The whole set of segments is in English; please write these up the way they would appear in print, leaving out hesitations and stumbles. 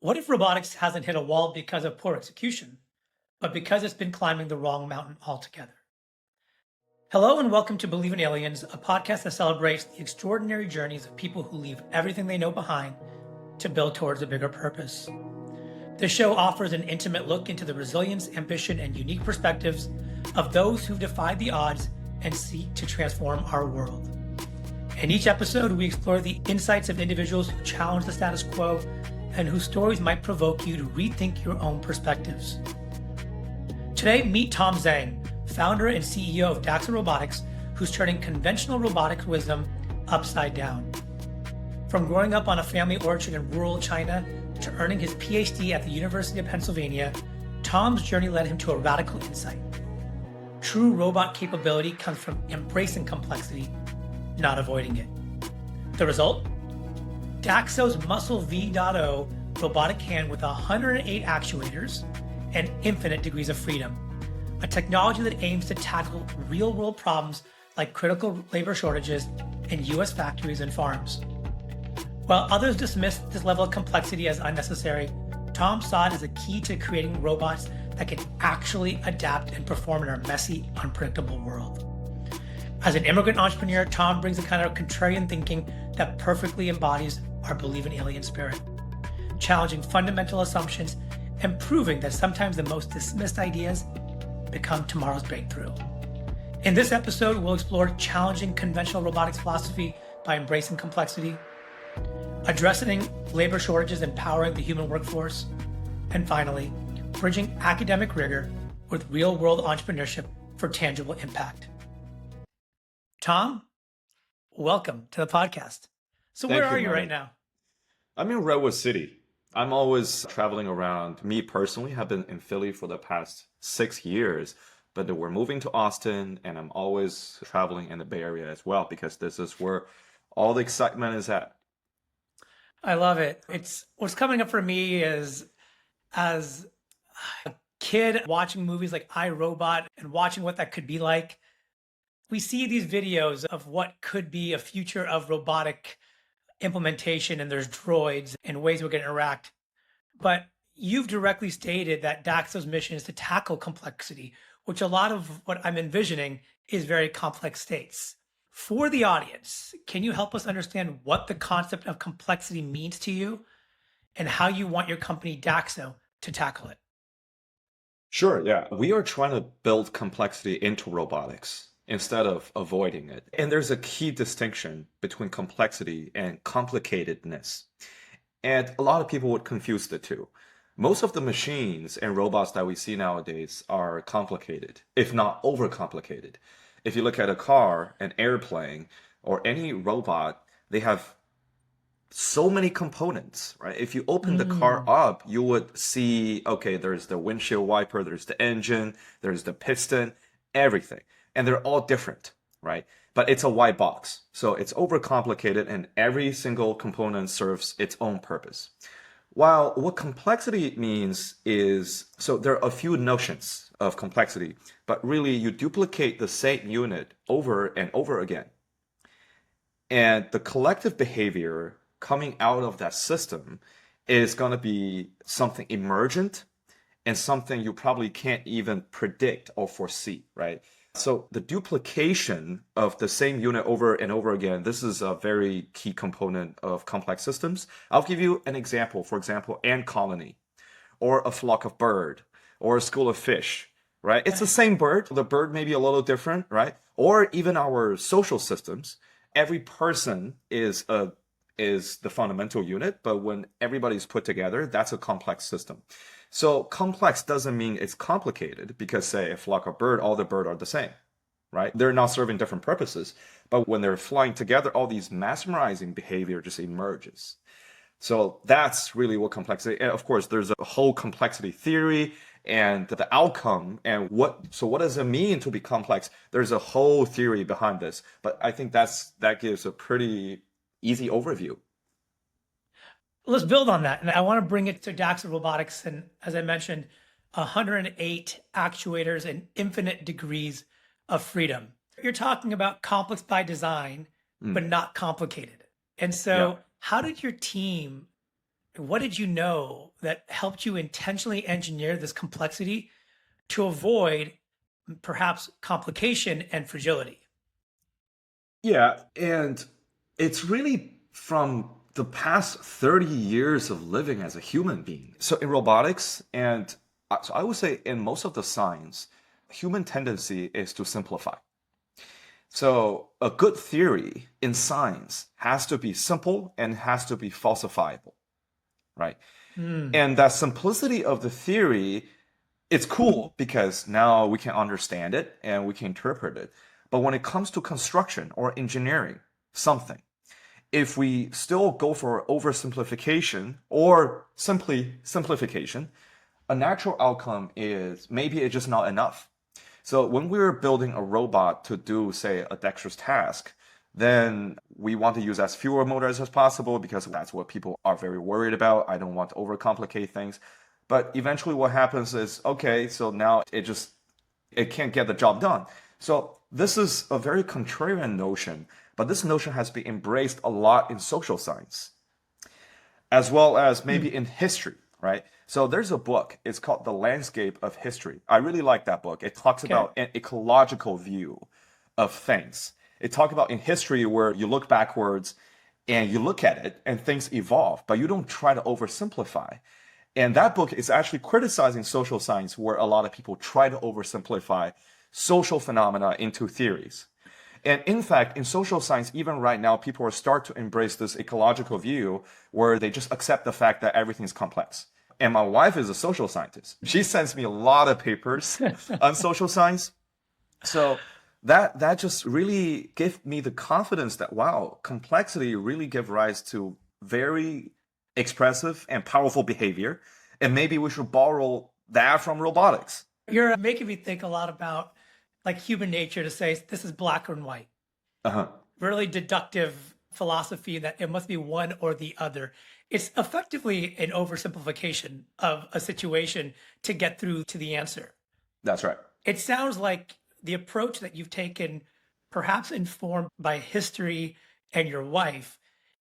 What if robotics hasn't hit a wall because of poor execution, but because it's been climbing the wrong mountain altogether? Hello and welcome to Believe in Aliens, a podcast that celebrates the extraordinary journeys of people who leave everything they know behind to build towards a bigger purpose. This show offers an intimate look into the resilience, ambition, and unique perspectives of those who've defied the odds and seek to transform our world. In each episode, we explore the insights of individuals who challenge the status quo and whose stories might provoke you to rethink your own perspectives. Today, meet Tom Zhang, founder and CEO of DAXO Robotics, who's turning conventional robotics wisdom upside down. From growing up on a family orchard in rural China to earning his PhD at the University of Pennsylvania, Tom's journey led him to a radical insight. True robot capability comes from embracing complexity, not avoiding it. The result? DAXO's Muscle V.0 robotic hand with 108 actuators and infinite degrees of freedom, a technology that aims to tackle real-world problems like critical labor shortages in U.S. factories and farms. While others dismissed this level of complexity as unnecessary, Tom saw it as a key to creating robots that can actually adapt and perform in our messy, unpredictable world. As an immigrant entrepreneur, Tom brings a kind of contrarian thinking that perfectly embodies our Believe in Alien spirit, challenging fundamental assumptions and proving that sometimes the most dismissed ideas become tomorrow's breakthrough. In this episode, we'll explore challenging conventional robotics philosophy by embracing complexity, addressing labor shortages and empowering the human workforce, and finally, bridging academic rigor with real-world entrepreneurship for tangible impact. Tom, welcome to the podcast. So Thank where you, are you right Martin. now? I'm in Redwood City. I'm always traveling around. Me personally have been in Philly for the past 6 years, but we're moving to Austin, and I'm always traveling in the Bay Area as well because this is where all the excitement is at. I love it. It's what's coming up for me is as a kid watching movies like I, Robot and watching what that could be like. We see these videos of what could be a future of robotic implementation, and there's droids and ways we can interact. But you've directly stated that DAXO's mission is to tackle complexity, which a lot of what I'm envisioning is very complex states. For the audience, can you help us understand what the concept of complexity means to you and how you want your company DAXO to tackle it? Sure, yeah. We are trying to build complexity into robotics instead of avoiding it. And there's a key distinction between complexity and complicatedness. And a lot of people would confuse the two. Most of the machines and robots that we see nowadays are complicated, if not overcomplicated. If you look at a car, an airplane, or any robot, they have so many components, right? If you open the car Mm. up, you would see, okay, there's the windshield wiper, there's the engine, there's the piston, everything. And they're all different, right? But it's a white box. So it's overcomplicated and every single component serves its own purpose. While what complexity means is, so there are a few notions of complexity, but really you duplicate the same unit over and over again. And the collective behavior coming out of that system is going to be something emergent and something you probably can't even predict or foresee, right? So the duplication of the same unit over and over again, this is a very key component of complex systems. I'll give you an example. For example, ant colony, or a flock of bird, or a school of fish, right? It's the same bird. The bird may be a little different, right? Or even our social systems. Every person is the fundamental unit, but when everybody's put together, that's a complex system. So complex doesn't mean it's complicated because, say, a flock of bird, all the bird are the same, right? They're not serving different purposes. But when they're flying together, all these mesmerizing behavior just emerges. So that's really what complexity, and of course, there's a whole complexity theory and the outcome and what does it mean to be complex? There's a whole theory behind this, but I think that gives a pretty easy overview. Let's build on that. And I want to bring it to DAXO Robotics. And as I mentioned, 108 actuators and infinite degrees of freedom. You're talking about complex by design, but Mm, not complicated. And yeah. so, how did your team What did you know that helped you intentionally engineer this complexity to avoid perhaps complication and fragility? Yeah, and it's really from the past 30 years of living as a human being. So in robotics, and so I would say in most of the science, human tendency is to simplify. So a good theory in science has to be simple and has to be falsifiable, right? Hmm. And that simplicity of the theory, it's cool because now we can understand it and we can interpret it. But when it comes to construction or engineering something, if we still go for oversimplification or simply simplification, a natural outcome is maybe it's just not enough. So when we're building a robot to do, say, a dexterous task, then we want to use as fewer motors as possible because that's what people are very worried about. I don't want to overcomplicate things. But eventually what happens is, okay, so now it can't get the job done. So this is a very contrarian notion, but this notion has been embraced a lot in social science, as well as maybe in history, right? So there's a book, it's called The Landscape of History. I really like that book. It talks Okay. about an ecological view of things. It talks about in history where you look backwards and you look at it and things evolve, but you don't try to oversimplify. And that book is actually criticizing social science where a lot of people try to oversimplify social phenomena into theories. And in fact, in social science, even right now, people are starting to embrace this ecological view where they just accept the fact that everything is complex. And my wife is a social scientist. She sends me a lot of papers on social science. So that just really gave me the confidence that, wow, complexity really gives rise to very expressive and powerful behavior. And maybe we should borrow that from robotics. You're making me think a lot about like human nature to say this is black and white. Uh-huh. Really deductive philosophy that it must be one or the other. It's effectively an oversimplification of a situation to get through to the answer. That's right. It sounds like the approach that you've taken, perhaps informed by history and your wife,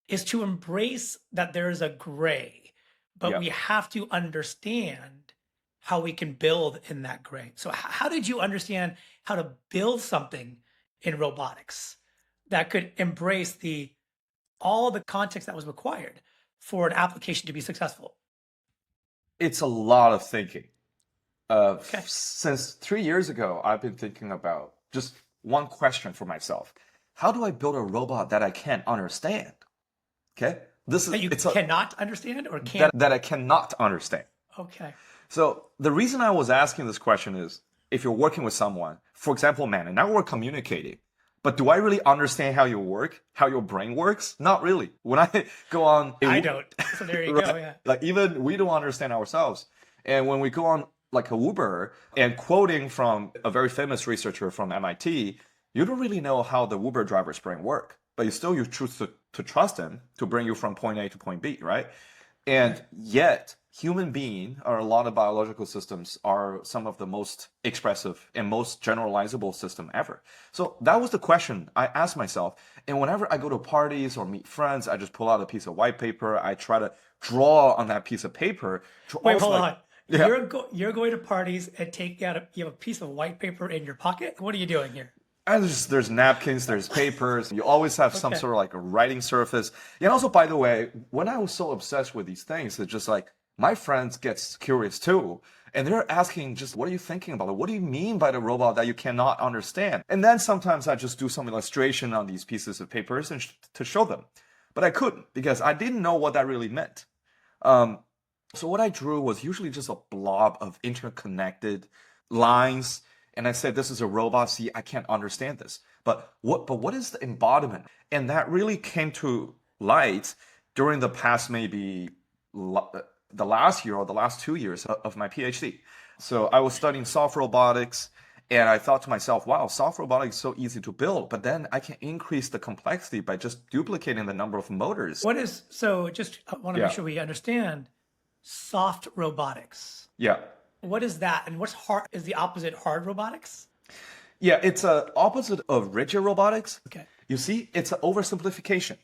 is to embrace that there is a gray, but Yeah. we have to understand how we can build in that gray. So, how did you understand how to build something in robotics that could embrace all the context that was required for an application to be successful? It's a lot of thinking. Okay. Since 3 years ago, I've been thinking about just one question for myself. How do I build a robot that I can't understand? Okay. That you It's cannot understand or can. that I cannot understand. Okay. So the reason I was asking this question is if you're working with someone, for example, man, and now we're communicating, but do I really understand how you work, how your brain works? Not really. When I go on, I don't. So there you go. right? Yeah. Like even we don't understand ourselves. And when we go on like a Uber and quoting from a very famous researcher from MIT, you don't really know how the Uber driver's brain work, but you choose to trust him to bring you from point A to point B, right? And yet, human being or a lot of biological systems are some of the most expressive and most generalizable system ever. So that was the question I asked myself. And whenever I go to parties or meet friends, I just pull out a piece of white paper. I try to draw on that piece of paper to Wait, almost hold like, on. yeah, You're going to parties and take out you have a piece of white paper in your pocket? What are you doing here? and there's napkins, there's papers. You always have some Okay. sort of like a writing surface. And also, by the way, when I was so obsessed with these things, it's just like my friends get curious too. And they're asking just, what are you thinking about it? What do you mean by the robot that you cannot understand? And then sometimes I just do some illustration on these pieces of papers and to show them. But I couldn't because I didn't know what that really meant. Um, so what I drew was usually just a blob of interconnected lines, and I said, "This is a robot. See, I can't understand this." But what is the embodiment? And that really came to light during the past maybe the last year or the last 2 years of my PhD. So I was studying soft robotics. And I thought to myself, wow, soft robotics is so easy to build, but then I can increase the complexity by just duplicating the number of motors. Just I want to make Yeah. sure we understand soft robotics. Yeah. What is that? And what's hard is the opposite hard robotics? Yeah, it's a opposite of rigid robotics. Okay. You see, it's an oversimplification.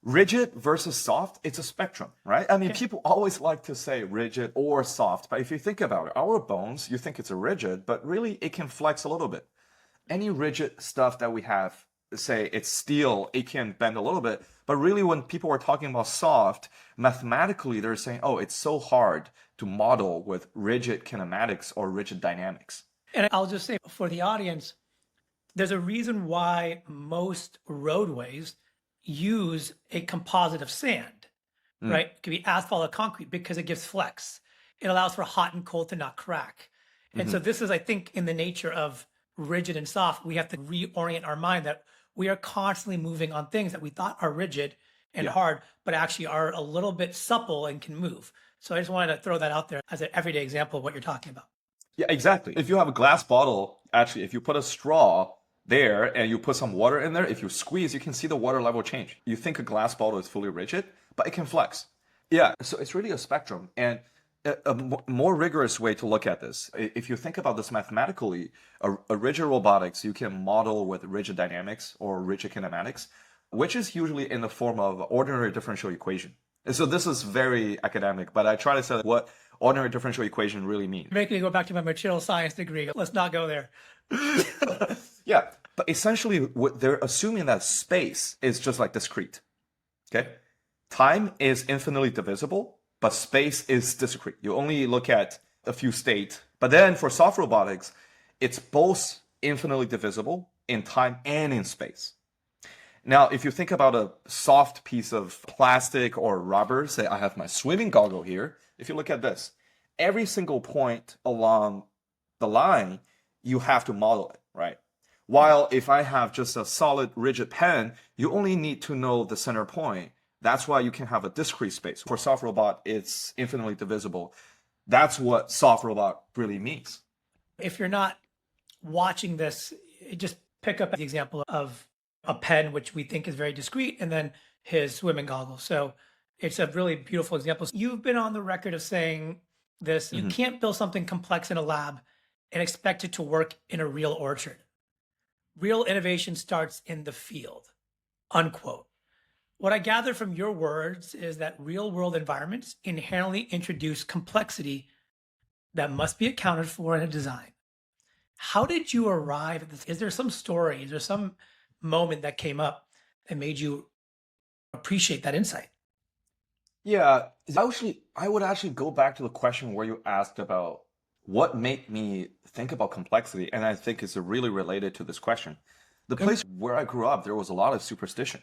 Rigid versus soft, it's a spectrum, right? I mean, Okay. people always like to say rigid or soft, but if you think about it, our bones, you think it's a rigid, but really it can flex a little bit. Any rigid stuff that we have, say it's steel, it can bend a little bit. But really, when people are talking about soft, mathematically, they're saying, oh, it's so hard to model with rigid kinematics or rigid dynamics. And I'll just say for the audience, there's a reason why most roadways use a composite of sand, right? It could be asphalt or concrete because it gives flex. It allows for hot and cold to not crack. And so this is, I think, in the nature of rigid and soft, we have to reorient our mind that we are constantly moving on things that we thought are rigid and Yeah. hard, but actually are a little bit supple and can move. So I just wanted to throw that out there as an everyday example of what you're talking about. Yeah, exactly. If you have a glass bottle, actually, if you put a straw there and you put some water in there, if you squeeze, you can see the water level change. You think a glass bottle is fully rigid, but it can flex. Yeah, so it's really a spectrum. And a more rigorous way to look at this, if you think about this mathematically, a rigid robotics, you can model with rigid dynamics or rigid kinematics, which is usually in the form of ordinary differential equation. And so this is very academic, but I try to say what ordinary differential equation really means. Make me go back to my material science degree. Let's not go there. Yeah, but essentially what they're assuming that space is just like discrete. Okay? Time is infinitely divisible, but space is discrete. You only look at a few states. But then for soft robotics, it's both infinitely divisible in time and in space. Now, if you think about a soft piece of plastic or rubber, say I have my swimming goggle here. If you look at this, every single point along the line, you have to model it, right? While if I have just a solid rigid pen, you only need to know the center point. That's why you can have a discrete space. For soft robot, it's infinitely divisible. That's what soft robot really means. If you're not watching this, just pick up the example of a pen, which we think is very discrete, and then his swimming goggles. So it's a really beautiful example. You've been on the record of saying this: you can't build something complex in a lab and expect it to work in a real orchard. Real innovation starts in the field, unquote. What I gather from your words is that real world environments inherently introduce complexity that must be accounted for in a design. How did you arrive at this? Is there some story? Is there some moment that came up that made you appreciate that insight? Yeah, I would actually go back to the question where you asked about what made me think about complexity, and I think it's really related to this question. The place where I grew up, there was a lot of superstition.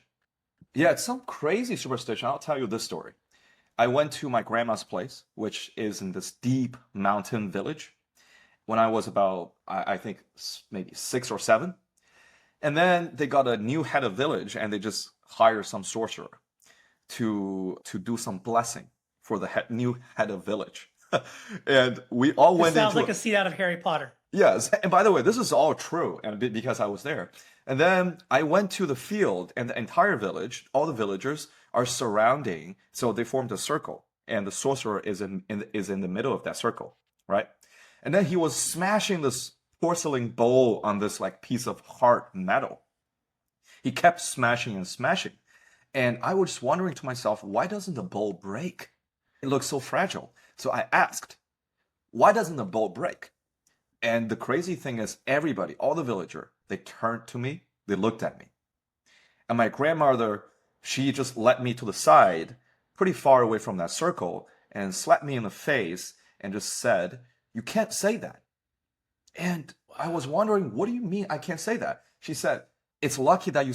Yeah, it's some crazy superstition. I'll tell you this story. I went to my grandma's place, which is in this deep mountain village, when I was about, I think, maybe 6 or 7. And then they got a new head of village, and they just hired some sorcerer to do some blessing for the new head of village. And we all This went sounds into like a scene out of Harry Potter. Yes, and by the way, this is all true, and because I was there. And then I went to the field, and the entire village, all the villagers are surrounding, so they formed a circle, and the sorcerer is in the middle of that circle, right? And then he was smashing this porcelain bowl on this like piece of hard metal. He kept smashing and smashing, and I was just wondering to myself, why doesn't the bowl break? It looks so fragile. So I asked, why doesn't the bowl break? And the crazy thing is, everybody, all the villager, they turned to me, they looked at me. And my grandmother, she just led me to the side, pretty far away from that circle, and slapped me in the face and just said, "You can't say that." And I was wondering, what do you mean I can't say that? She said, "It's lucky that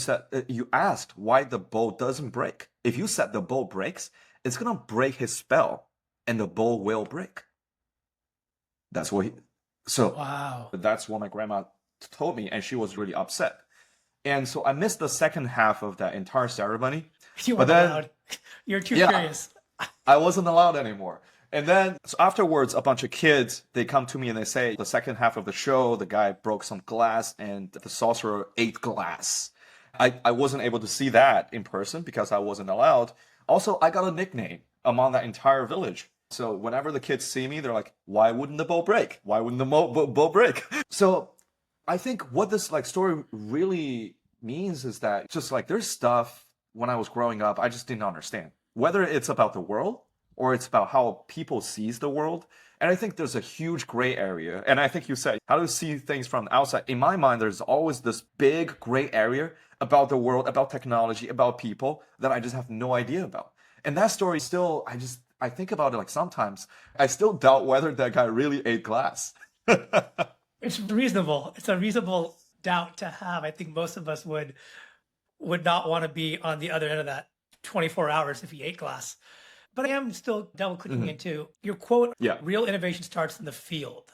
you asked why the bowl doesn't break. If you said the bowl breaks, it's gonna break his spell, and the bowl will break." That's what he. So Wow. that's what my grandma told me, and she was really upset. And so I missed the second half of that entire ceremony. You But weren't then, allowed. You're too yeah, curious. I wasn't allowed anymore. And then so afterwards, a bunch of kids, they come to me and they say, the second half of the show, the guy broke some glass and the sorcerer ate glass. I wasn't able to see that in person because I wasn't allowed. Also, I got a nickname among that entire village. So whenever the kids see me, they're like, "Why wouldn't the bowl break? Why wouldn't the bowl break?" So I think what this like story really means is that just like there's stuff when I was growing up, I just didn't understand. Whether it's about the world or it's about how people sees the world. And I think there's a huge gray area. And I think you said, how to see things from the outside. In my mind, there's always this big gray area about the world, about technology, about people that I just have no idea about. And that story still, I think about it like sometimes I still doubt whether that guy really ate glass. It's reasonable. It's a reasonable doubt to have. I think most of us would not want to be on the other end of that 24 hours if he ate glass. But I am still double clicking into your quote, Yeah. real innovation starts in the field.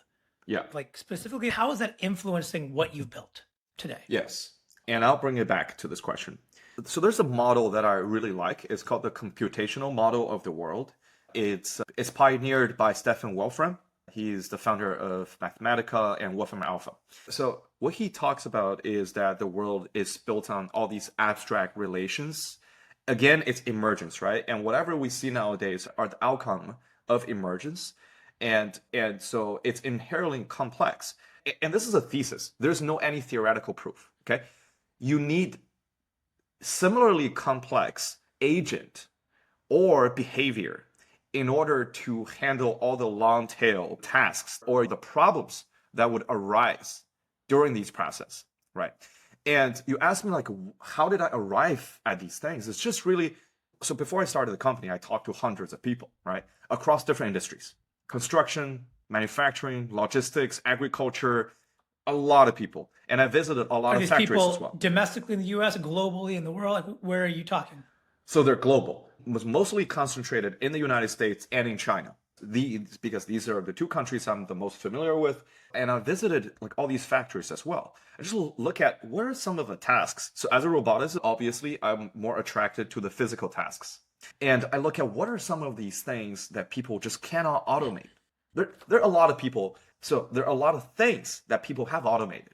Yeah. Like specifically, how is that influencing what you've built today? Yes. And I'll bring it back to this question. So there's a model that I really like. It's called the computational model of the world. It's pioneered by Stephen Wolfram. He's the founder of Mathematica and Wolfram Alpha. So what he talks about is that the world is built on all these abstract relations. Again, it's emergence, right? And whatever we see nowadays are the outcome of emergence. And so it's inherently complex. And this is a thesis. There's no any theoretical proof, okay? You need similarly complex agent or behavior in order to handle all the long tail tasks or the problems that would arise during these process, right? And you asked me like, how did I arrive at these things? It's just really, so before I started the company, I talked to hundreds of people, right? Across different industries, construction, manufacturing, logistics, agriculture, a lot of people. And I visited a lot Are of these factories people as well. domestically in the US, globally in the world? Like, where are you talking? So they're global. It was mostly concentrated in the United States and in China. Because these are the two countries I'm the most familiar with. And I visited like all these factories as well. I just look at what are some of the tasks. So as a roboticist, obviously, I'm more attracted to the physical tasks. And I look at what are some of these things that people just cannot automate. There are a lot of people. So there are a lot of things that people have automated.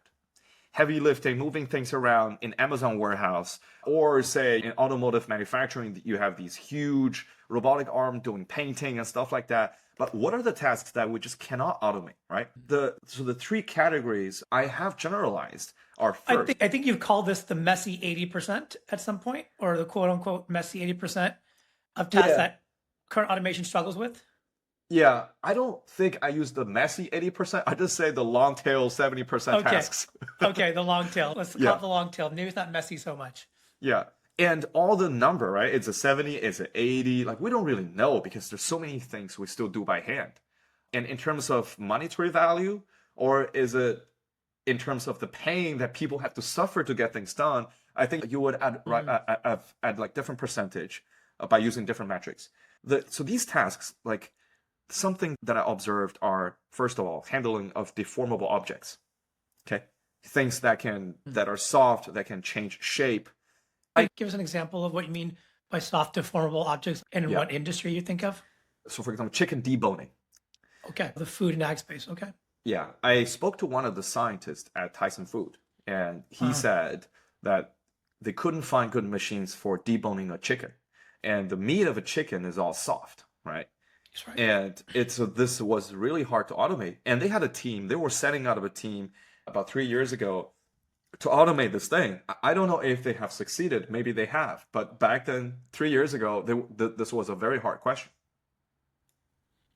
Heavy lifting, moving things around in Amazon warehouse, or say in automotive manufacturing, you have these huge robotic arm doing painting and stuff like that. But what are the tasks that we just cannot automate, right? So the three categories I have generalized are first. I think you've called this the messy 80% at some point, or the quote unquote messy 80% of tasks that current automation struggles with. Yeah, I don't think I use the messy 80%. I just say the long tail 70% Okay. tasks. Okay, the long tail. Let's call it the long tail. Maybe it's not messy so much. Yeah. And all the number, right? It's a 70, it's an 80. Like we don't really know because there's so many things we still do by hand. And in terms of monetary value, or is it in terms of the pain that people have to suffer to get things done? I think you would add like different percentage by using different metrics. So these tasks, like something that I observed are, first of all, handling of deformable objects. Okay. Things that are soft, that can change shape. Give us an example of what you mean by soft deformable objects and in what industry you think of. So for example, chicken deboning. Okay. The food and ag space. Okay. Yeah. I spoke to one of the scientists at Tyson Food, and he said that they couldn't find good machines for deboning a chicken. And the meat of a chicken is all soft, right? That's right. And this was really hard to automate. And they had a team, they were setting out of a team about 3 years ago to automate this thing. I don't know if they have succeeded. Maybe they have. But back then, 3 years ago, this was a very hard question.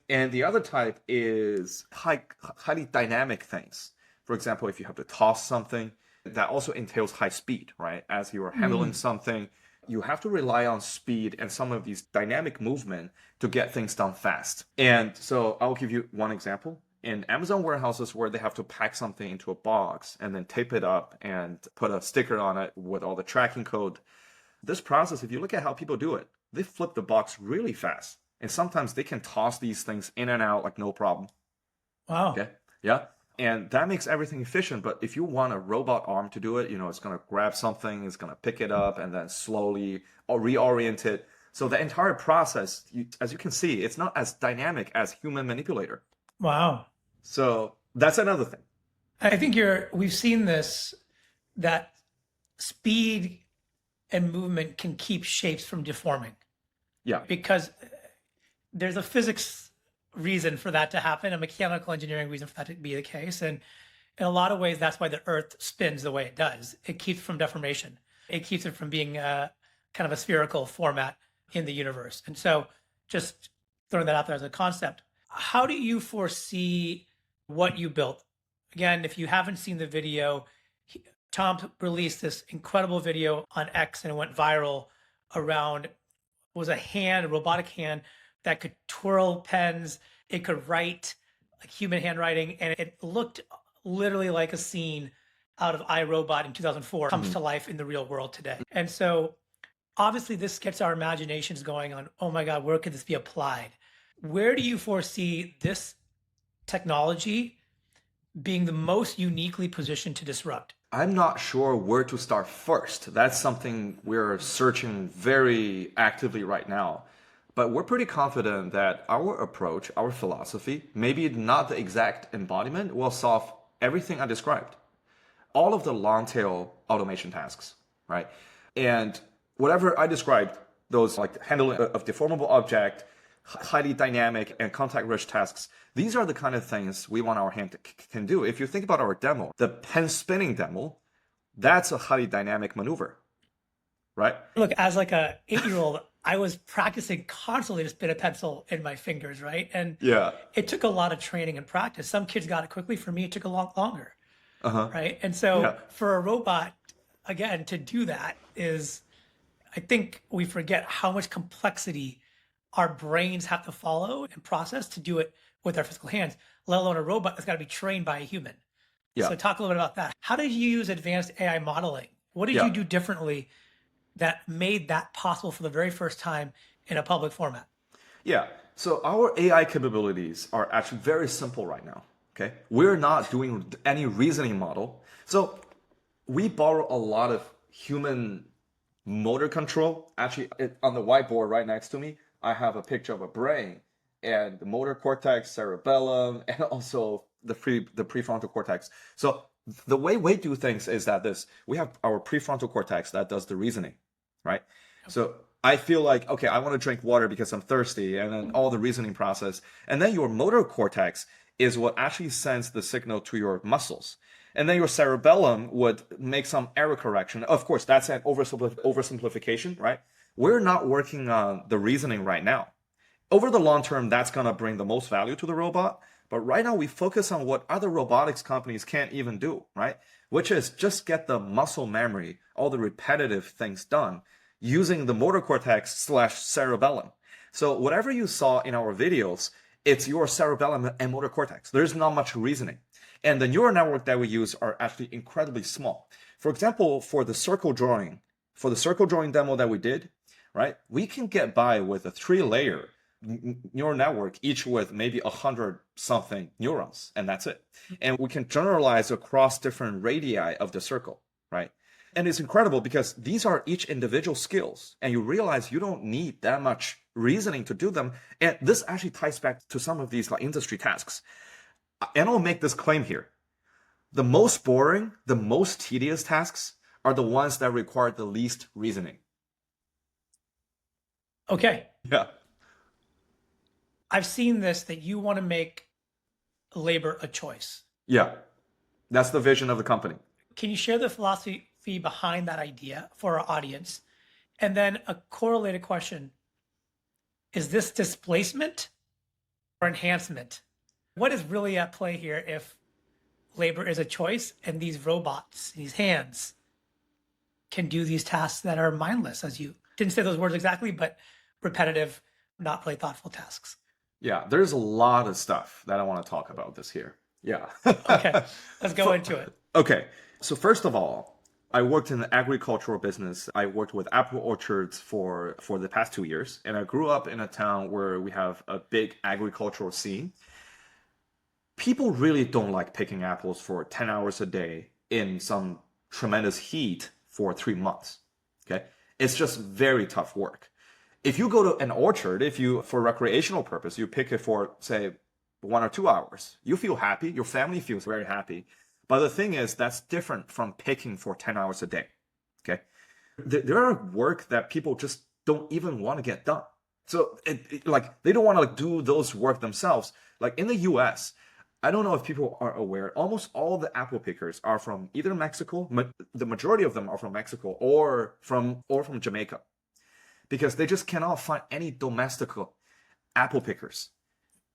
And the other type is highly dynamic things. For example, if you have to toss something, that also entails high speed, right? As you are handling something, you have to rely on speed and some of these dynamic movement to get things done fast. And so I'll give you one example. In Amazon warehouses where they have to pack something into a box and then tape it up and put a sticker on it with all the tracking code, this process, if you look at how people do it, they flip the box really fast. And sometimes they can toss these things in and out like no problem. Wow. Okay. Yeah. And that makes everything efficient. But if you want a robot arm to do it, it's going to grab something, it's going to pick it up and then slowly reorient it. So the entire process, as you can see, it's not as dynamic as human manipulator. Wow. So that's another thing. I think we've seen this, that speed and movement can keep shapes from deforming. Yeah. Because there's a physics reason for that to happen, a mechanical engineering reason for that to be the case. And in a lot of ways, that's why the Earth spins the way it does. It keeps from deformation. It keeps it from being kind of a spherical format in the universe. And so just throwing that out there as a concept, how do you foresee what you built? Again, if you haven't seen the video, Tom released this incredible video on X and it went viral around was a hand, a robotic hand that could twirl pens. It could write like human handwriting, and it looked literally like a scene out of iRobot in 2004 comes to life in the real world today. And so obviously this gets our imaginations going on, oh my God, where could this be applied? Where do you foresee this technology being the most uniquely positioned to disrupt? I'm not sure where to start first. That's something we're searching very actively right now. But we're pretty confident that our approach, our philosophy, maybe not the exact embodiment, will solve everything I described. All of the long tail automation tasks, right? And whatever I described, those like handling of deformable object, highly dynamic and contact-rich tasks, these are the kind of things we want our hand can do. If you think about our demo, the pen spinning demo, that's a highly dynamic maneuver, right? Look, as like a 8-year-old, I was practicing constantly to spin a pencil in my fingers, right? And Yeah. it took a lot of training and practice. Some kids got it quickly. For me, it took a lot longer, Uh-huh. right? And so Yeah. for a robot, again, to do that is, I think we forget how much complexity our brains have to follow and process to do it with our physical hands, let alone a robot that's got to be trained by a human. Yeah. So talk a little bit about that. How did you use advanced AI modeling? What did Yeah. you do differently that made that possible for the very first time in a public format? Yeah. So our AI capabilities are actually very simple right now. Okay. We're not doing any reasoning model. So we borrow a lot of human motor control. Actually, on the whiteboard right next to me, I have a picture of a brain and the motor cortex, cerebellum, and also the prefrontal cortex. So the way we do things is that we have our prefrontal cortex that does the reasoning, right? So I feel like, okay, I want to drink water because I'm thirsty, and then all the reasoning process. And then your motor cortex is what actually sends the signal to your muscles. And then your cerebellum would make some error correction. Of course, that's an oversimplification, right? We're not working on the reasoning right now. Over the long term, that's going to bring the most value to the robot. But right now, we focus on what other robotics companies can't even do, right? Which is just get the muscle memory, all the repetitive things done using the motor cortex / cerebellum. So whatever you saw in our videos, it's your cerebellum and motor cortex. There's not much reasoning. And the neural network that we use are actually incredibly small. For example, for the circle drawing demo that we did, right? We can get by with a 3-layer neural network, each with maybe 100 something neurons, and that's it. And we can generalize across different radii of the circle, right? And it's incredible because these are each individual skills, and you realize you don't need that much reasoning to do them. And this actually ties back to some of these like industry tasks. And I'll make this claim here. The most boring, the most tedious tasks are the ones that require the least reasoning. Okay. Yeah. I've seen this, that you want to make labor a choice. Yeah. That's the vision of the company. Can you share the philosophy behind that idea for our audience? And then a correlated question, is this displacement or enhancement? What is really at play here if labor is a choice and these robots, these hands, can do these tasks that are mindless, as you didn't say those words exactly, but repetitive, not really thoughtful tasks? Yeah, there's a lot of stuff that I want to talk about this here. Yeah. Okay, let's go into it. Okay, so first of all, I worked in the agricultural business. I worked with apple orchards for the past 2 years, and I grew up in a town where we have a big agricultural scene. People really don't like picking apples for 10 hours a day in some tremendous heat for 3 months. Okay, it's just very tough work. If you go to an orchard, for recreational purpose, you pick it for, say, 1 or 2 hours, you feel happy, your family feels very happy. But the thing is, that's different from picking for 10 hours a day. Okay, there are work that people just don't even want to get done. So like they don't want to do those work themselves. Like in the US, I don't know if people are aware, almost all the apple pickers are from either Mexico, the majority of them are from Mexico, or from Jamaica. because they just cannot find any domestic apple pickers.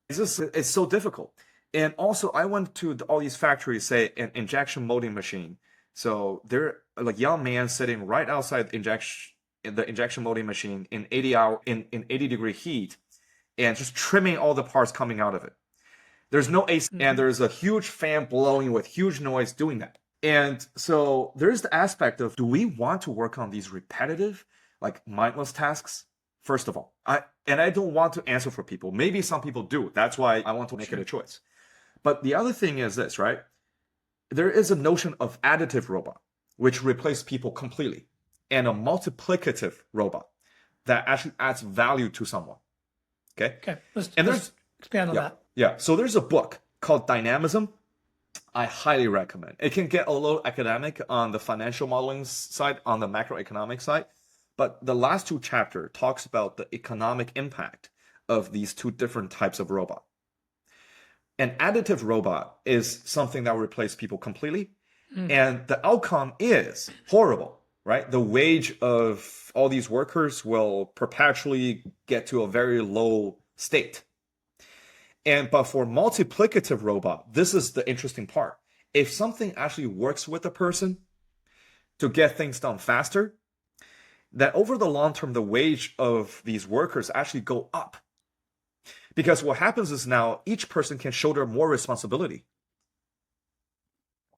It's so difficult. And also, I went to all these factories, say an injection molding machine. So they're like young man sitting right outside the injection molding machine in 80-degree heat, and just trimming all the parts coming out of it. There's no AC, and there's a huge fan blowing with huge noise doing that. And so there's the aspect of, do we want to work on these repetitive, like mindless tasks? First of all, I don't want to answer for people. Maybe some people do. That's why I want to make it a choice. But the other thing is this, right? There is a notion of additive robot, which replaces people completely, and a multiplicative robot that actually adds value to someone. Okay. Let's expand on that. Yeah. So there's a book called Dynamism. I highly recommend. It can get a little academic on the financial modeling side, on the macroeconomic side, but the last two chapters talks about the economic impact of these two different types of robot. An additive robot is something that will replace people completely, and the outcome is horrible, right? The wage of all these workers will perpetually get to a very low state. But for multiplicative robot, this is the interesting part. If something actually works with a person to get things done faster, that over the long term, the wage of these workers actually go up. Because what happens is now each person can shoulder more responsibility.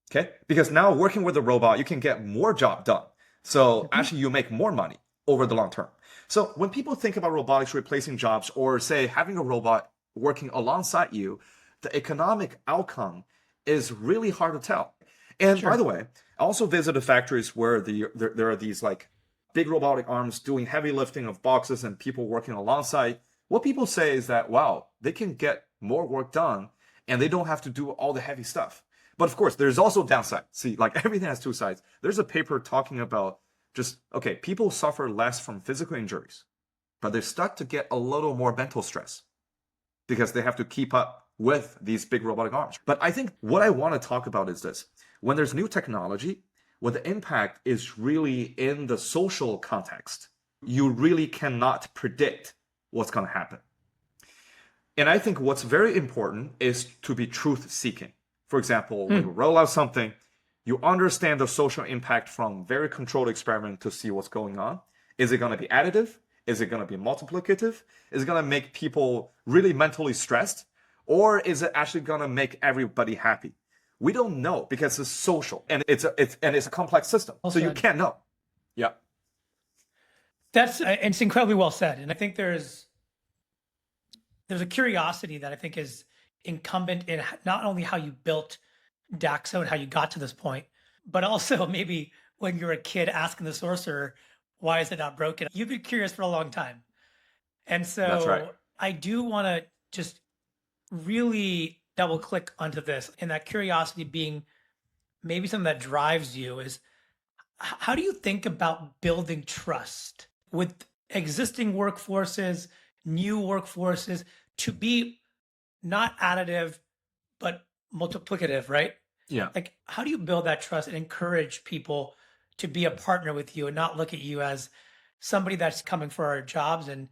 Okay? Because now working with a robot, you can get more job done. So actually you make more money over the long term. So when people think about robotics replacing jobs, or say having a robot working alongside you, the economic outcome is really hard to tell. And by the way, I also visited factories where there are these like big robotic arms doing heavy lifting of boxes and people working alongside. What people say is that, wow, they can get more work done and they don't have to do all the heavy stuff. But of course, there's also downside. See, like everything has two sides. There's a paper talking about just, okay, people suffer less from physical injuries, but they start to get a little more mental stress because they have to keep up with these big robotic arms. But I think what I want to talk about is this. When there's new technology, when the impact is really in the social context, you really cannot predict what's going to happen. And I think what's very important is to be truth-seeking. For example, when you roll out something, you understand the social impact from very controlled experiment to see what's going on. Is it going to be additive? Is it going to be multiplicative? Is it going to make people really mentally stressed? Or is it actually going to make everybody happy? We don't know because it's social and it's a complex system. So you can't know. Yeah. It's incredibly well said. And I think there's a curiosity that I think is incumbent in not only how you built DAXO and how you got to this point, but also maybe when you're a kid asking the sorcerer, why is it not broken? You've been curious for a long time. And so that's right. I do want to just really double click onto this, and that curiosity being maybe something that drives you is, how do you think about building trust with existing workforces, new workforces, to be not additive, but multiplicative, right? Yeah. Like, how do you build that trust and encourage people to be a partner with you and not look at you as somebody that's coming for our jobs and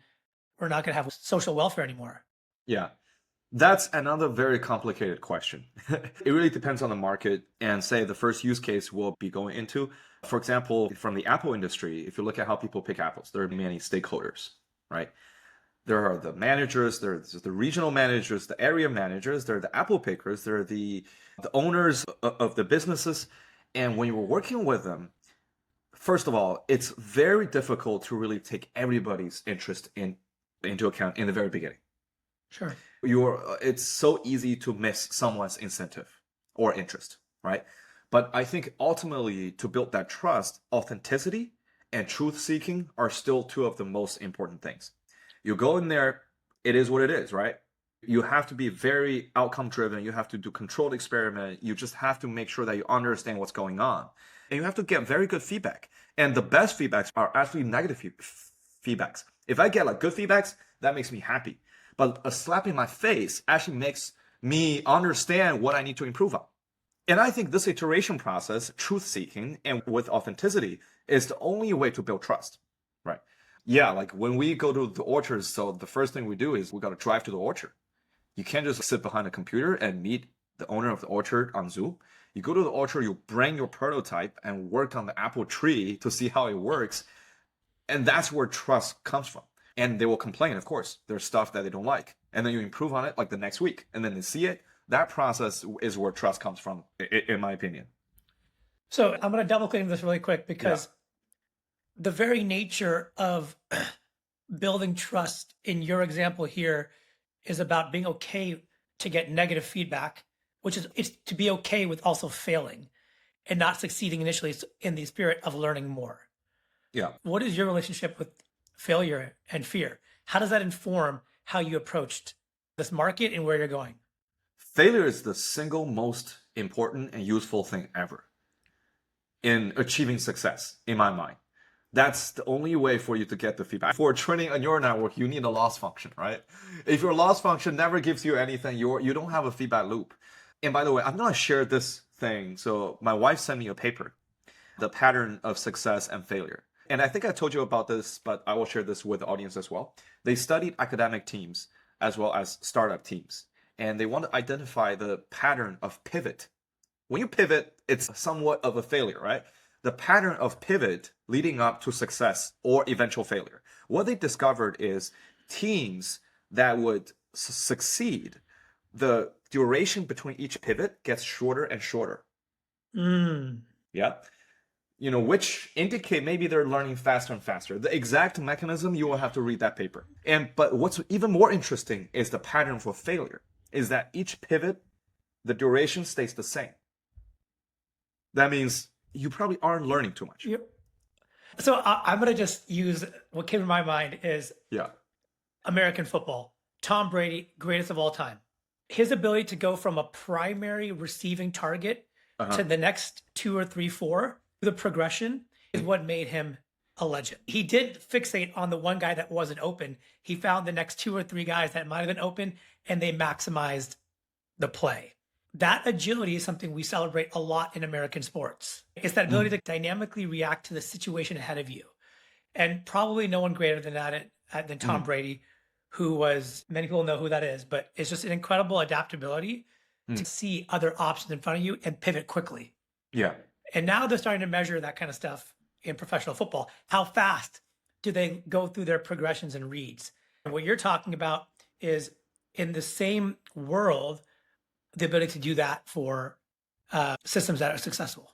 we're not going to have social welfare anymore? Yeah. That's another very complicated question. It really depends on the market and say the first use case we'll be going into. For example, from the Apple industry, if you look at how people pick apples, there are many stakeholders, right? There are the managers, there's the regional managers, the area managers, there are the apple pickers, there are the owners of the businesses. And when you're working with them, first of all, it's very difficult to really take everybody's interest into account in the very beginning. Sure. It's so easy to miss someone's incentive or interest, right? But I think ultimately to build that trust, authenticity and truth seeking are still two of the most important things. You go in there, it is what it is, right? You have to be very outcome driven. You have to do controlled experiment. You just have to make sure that you understand what's going on. And you have to get very good feedback. And the best feedbacks are actually negative feedbacks. If I get like good feedbacks, that makes me happy. But a slap in my face actually makes me understand what I need to improve on. And I think this iteration process, truth seeking and with authenticity, is the only way to build trust, right? Yeah, like when we go to the orchards, so the first thing we do is we got to drive to the orchard. You can't just sit behind a computer and meet the owner of the orchard on Zoom. You go to the orchard, you bring your prototype and work on the apple tree to see how it works. And that's where trust comes from. And they will complain, of course. There's stuff that they don't like. And then you improve on it like the next week. And then they see it. That process is where trust comes from, in my opinion. So I'm going to double click into this really quick because the very nature of building trust in your example here is about being okay to get negative feedback, which is it's to be okay with also failing and not succeeding initially in the spirit of learning more. Yeah. What is your relationship with failure and fear? How does that inform how you approached this market and where you're going? Failure is the single most important and useful thing ever in achieving success, in my mind. That's the only way for you to get the feedback. For training a neural network, you need a loss function, right? If your loss function never gives you anything, you don't have a feedback loop. And by the way, I'm gonna share this thing. So my wife sent me a paper, The Pattern of Success and Failure. And I think I told you about this, but I will share this with the audience as well. They studied academic teams as well as startup teams, and they want to identify the pattern of pivot. When you pivot, it's somewhat of a failure, right? The pattern of pivot leading up to success or eventual failure. What they discovered is teams that would succeed, the duration between each pivot gets shorter and shorter. Yeah. Which indicate maybe they're learning faster and faster. The exact mechanism, you will have to read that paper. But what's even more interesting is the pattern for failure, is that each pivot, the duration stays the same. That means you probably aren't learning too much. Yep. So I'm going to just use what came to my mind is American football. Tom Brady, greatest of all time. His ability to go from a primary receiving target to the next 2 or 3, 4, the progression is what made him a legend. He did fixate on the one guy that wasn't open. He found the next 2 or 3 guys that might have been open, and they maximized the play. That agility is something we celebrate a lot in American sports. It's that ability to dynamically react to the situation ahead of you. And probably no one greater than that than Tom Brady, who was, many people know who that is, but it's just an incredible adaptability to see other options in front of you and pivot quickly. Yeah. And now they're starting to measure that kind of stuff in professional football. How fast do they go through their progressions and reads? And what you're talking about is in the same world, the ability to do that for systems that are successful.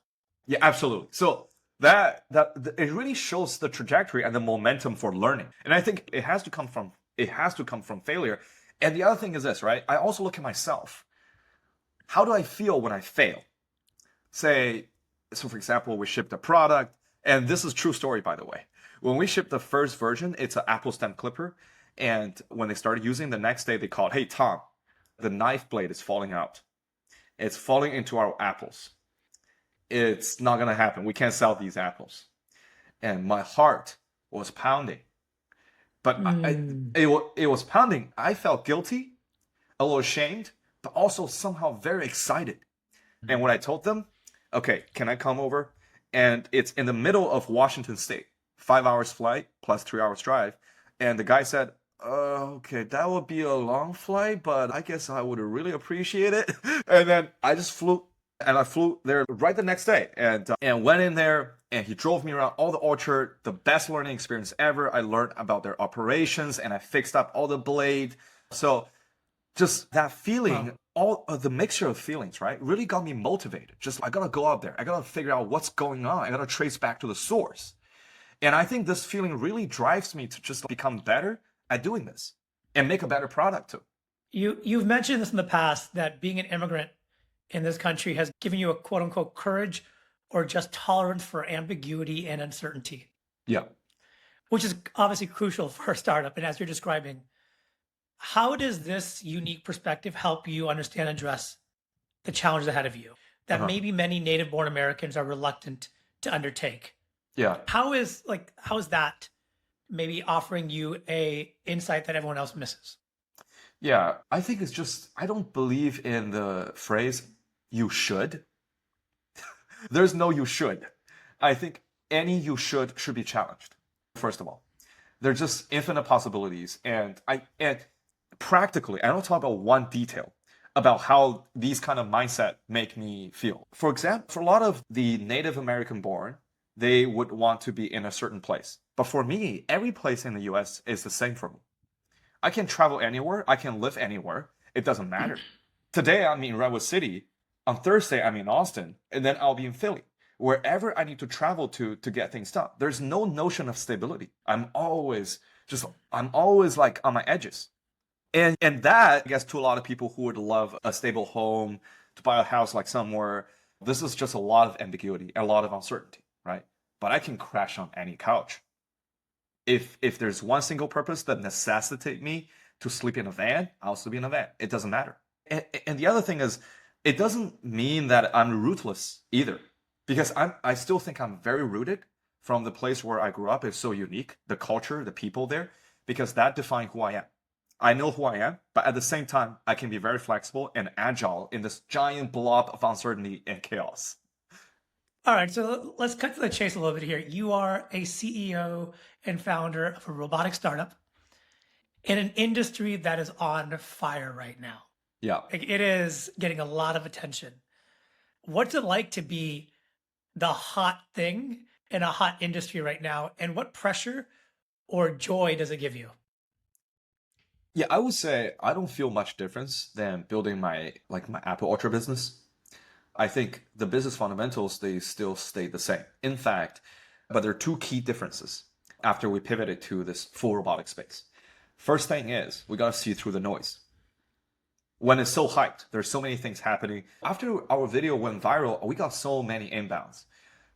Yeah, absolutely. So that it really shows the trajectory and the momentum for learning. And I think it has to come from failure. And the other thing is this, right? I also look at myself. How do I feel when I fail? So for example, we shipped a product, and this is true story, by the way. When we shipped the first version, it's an Apple stem clipper. And when they started using, the next day they called, "Hey, Tom, the knife blade is falling out. It's falling into our apples. It's not going to happen. We can't sell these apples." And my heart was pounding. But it was pounding. I felt guilty, a little ashamed, but also somehow very excited. And when I told them, "Okay, can I come over?" And it's in the middle of Washington State, 5 hours flight plus 3 hours drive. And the guy said, "Okay, that would be a long flight, but I guess I would really appreciate it." And then I just flew, and I flew there right the next day, and went in there, and he drove me around all the orchard, the best learning experience ever. I learned about their operations, and I fixed up all the blade. So just that feeling, all of the mixture of feelings, right, really got me motivated. Just, I gotta go out there. I gotta figure out what's going on. I gotta trace back to the source. And I think this feeling really drives me to just become better at doing this and make a better product too. You've mentioned this in the past, that being an immigrant in this country has given you a quote unquote courage or just tolerance for ambiguity and uncertainty. Yeah. Which is obviously crucial for a startup. And as you're describing, how does this unique perspective help you understand and address the challenges ahead of you that maybe many native born Americans are reluctant to undertake? Yeah. How is that maybe offering you a insight that everyone else misses? Yeah, I think it's just, I don't believe in the phrase, "you should." There's no "you should." I think any "you should" be challenged, first of all. There's just infinite possibilities. And practically, I don't talk about one detail about how these kind of mindset make me feel. For example, for a lot of the Native American born, they would want to be in a certain place. But for me, every place in the US is the same for me. I can travel anywhere, I can live anywhere. It doesn't matter. Today I'm in Redwood City. On Thursday I'm in Austin, and then I'll be in Philly. Wherever I need to travel to get things done. There's no notion of stability. I'm always like on my edges. And that, I guess, to a lot of people who would love a stable home, to buy a house like somewhere, this is just a lot of ambiguity, a lot of uncertainty, right? But I can crash on any couch. If there's one single purpose that necessitate me to sleep in a van, I'll sleep in a van. It doesn't matter. And the other thing is, it doesn't mean that I'm rootless either, because I still think I'm very rooted from the place where I grew up. It's so unique, the culture, the people there, because that defines who I am. I know who I am, but at the same time, I can be very flexible and agile in this giant blob of uncertainty and chaos. All right, so let's cut to the chase a little bit here. You are a CEO and founder of a robotic startup in an industry that is on fire right now. Yeah. Like, it is getting a lot of attention. What's it like to be the hot thing in a hot industry right now? And what pressure or joy does it give you? Yeah, I would say I don't feel much difference than building my Apple Ultra business. I think the business fundamentals, they still stay the same. In fact, but there are two key differences after we pivoted to this full robotic space. First thing is we got to see through the noise. When it's so hyped, there's so many things happening. After our video went viral, we got so many inbounds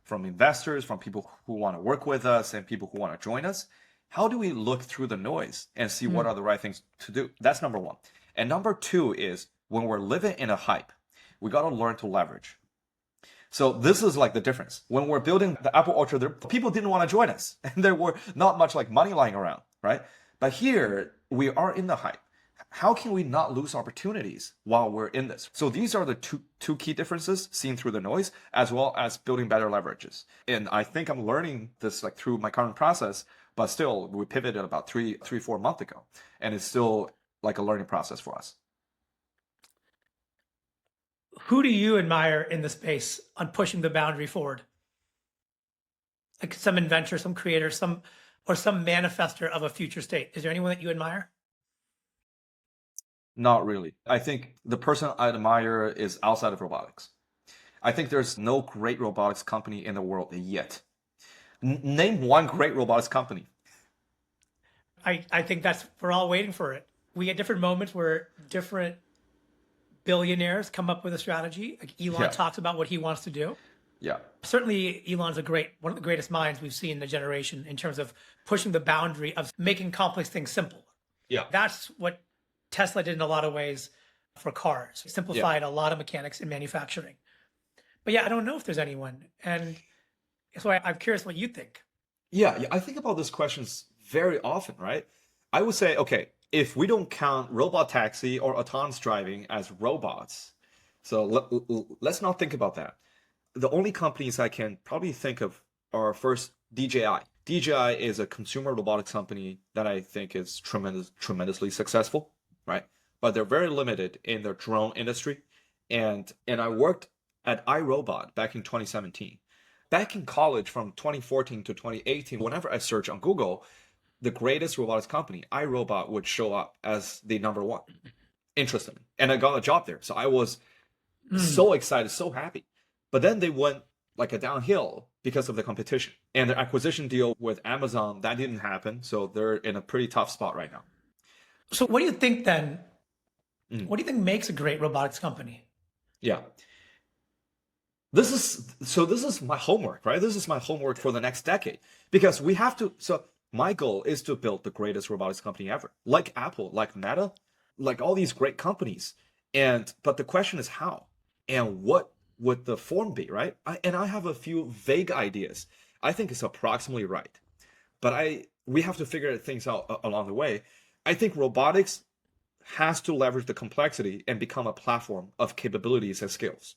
from investors, from people who want to work with us and people who want to join us. How do we look through the noise and see what are the right things to do? That's number one. And number two is when we're living in a hype, we got to learn to leverage. So this is like the difference. When we're building the Apple Ultra, people didn't want to join us, and there were not much like money lying around, right? But here we are in the hype. How can we not lose opportunities while we're in this? So these are the two key differences seen through the noise, as well as building better leverages. And I think I'm learning this like through my current process, but still we pivoted about 4 months ago, and it's still like a learning process for us. Who do you admire in the space on pushing the boundary forward? Like some inventor, some creator, some manifester of a future state. Is there anyone that you admire? Not really. I think the person I admire is outside of robotics. I think there's no great robotics company in the world yet. Name one great robotics company. I think we're all waiting for it. We get different moments where different billionaires come up with a strategy. Like Elon Yeah. talks about what he wants to do. Yeah. Certainly, Elon's one of the greatest minds we've seen in the generation in terms of pushing the boundary of making complex things simple. Yeah. That's what Tesla did in a lot of ways for cars. It simplified a lot of mechanics in manufacturing. But yeah, I don't know if there's anyone. And so I'm curious what you think. Yeah, I think about these questions very often, right? I would say, okay, if we don't count robot taxi or autonomous driving as robots, so let's not think about that. The only companies I can probably think of are first DJI. DJI is a consumer robotics company that I think is tremendously successful, right? But they're very limited in their drone industry. And I worked at iRobot back in 2017. Back in college from 2014 to 2018, whenever I search on Google, the greatest robotics company, iRobot, would show up as the number one. Interesting. And I got a job there. So I was so excited, so happy. But then they went like a downhill because of the competition. And the acquisition deal with Amazon, that didn't happen. So they're in a pretty tough spot right now. So what do you think then? What do you think makes a great robotics company? Yeah. This is my homework, right? This is my homework for the next decade because we have to. So my goal is to build the greatest robotics company ever, like Apple, like Meta, like all these great companies. But the question is how and what would the form be, right? I have a few vague ideas. I think it's approximately right, but we have to figure things out along the way. I think robotics has to leverage the complexity and become a platform of capabilities and skills.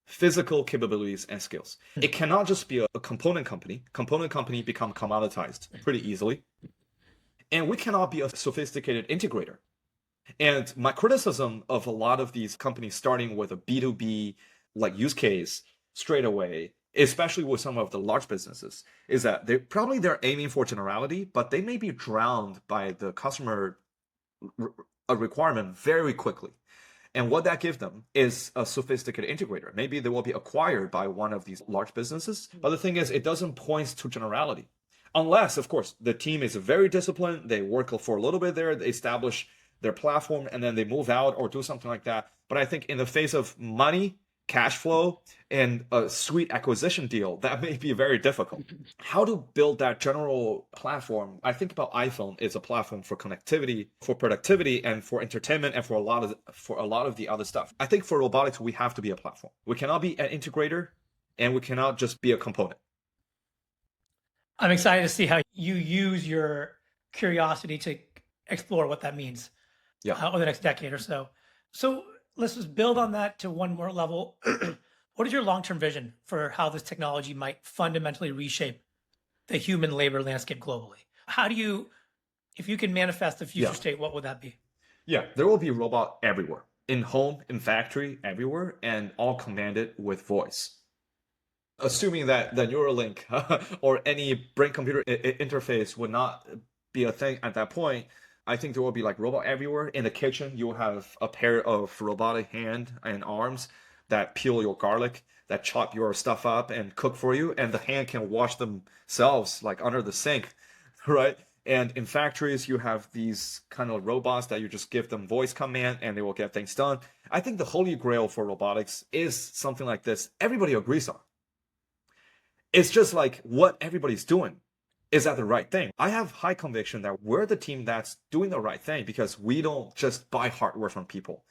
physical capabilities and skills. It cannot just be a component company. Component company become commoditized pretty easily. And we cannot be a sophisticated integrator. And my criticism of a lot of these companies starting with a B2B like use case straight away, especially with some of the large businesses, is that they're aiming for generality, but they may be drowned by the customer requirement very quickly. And what that gives them is a sophisticated integrator. Maybe they will be acquired by one of these large businesses. But the thing is, it doesn't point to generality. Unless, of course, the team is very disciplined, they work for a little bit there, they establish their platform, and then they move out or do something like that. But I think in the face of money, cash flow, and a sweet acquisition deal, that may be very difficult. How to build that general platform? I think about iPhone is a platform for connectivity, for productivity, and for entertainment, and for a lot of the other stuff. I think for robotics, we have to be a platform. We cannot be an integrator, and we cannot just be a component. I'm excited to see how you use your curiosity to explore what that means over the next decade or so. So let's just build on that to one more level. What is your long-term vision for how this technology might fundamentally reshape the human labor landscape globally? How do you, if you can manifest the future state, what would that be? Yeah, there will be robot everywhere, in home, in factory, everywhere, and all commanded with voice. Assuming that the Neuralink or any brain-computer interface would not be a thing at that point, I think there will be like robot everywhere. In the kitchen, you will have a pair of robotic hand and arms that peel your garlic, that chop your stuff up and cook for you, and the hand can wash themselves like under the sink, right? And in factories, you have these kind of robots that you just give them voice command and they will get things done. I think the holy grail for robotics is something like this. Everybody agrees on. It's just like what everybody's doing. Is that the right thing? I have high conviction that we're the team that's doing the right thing because we don't just buy hardware from people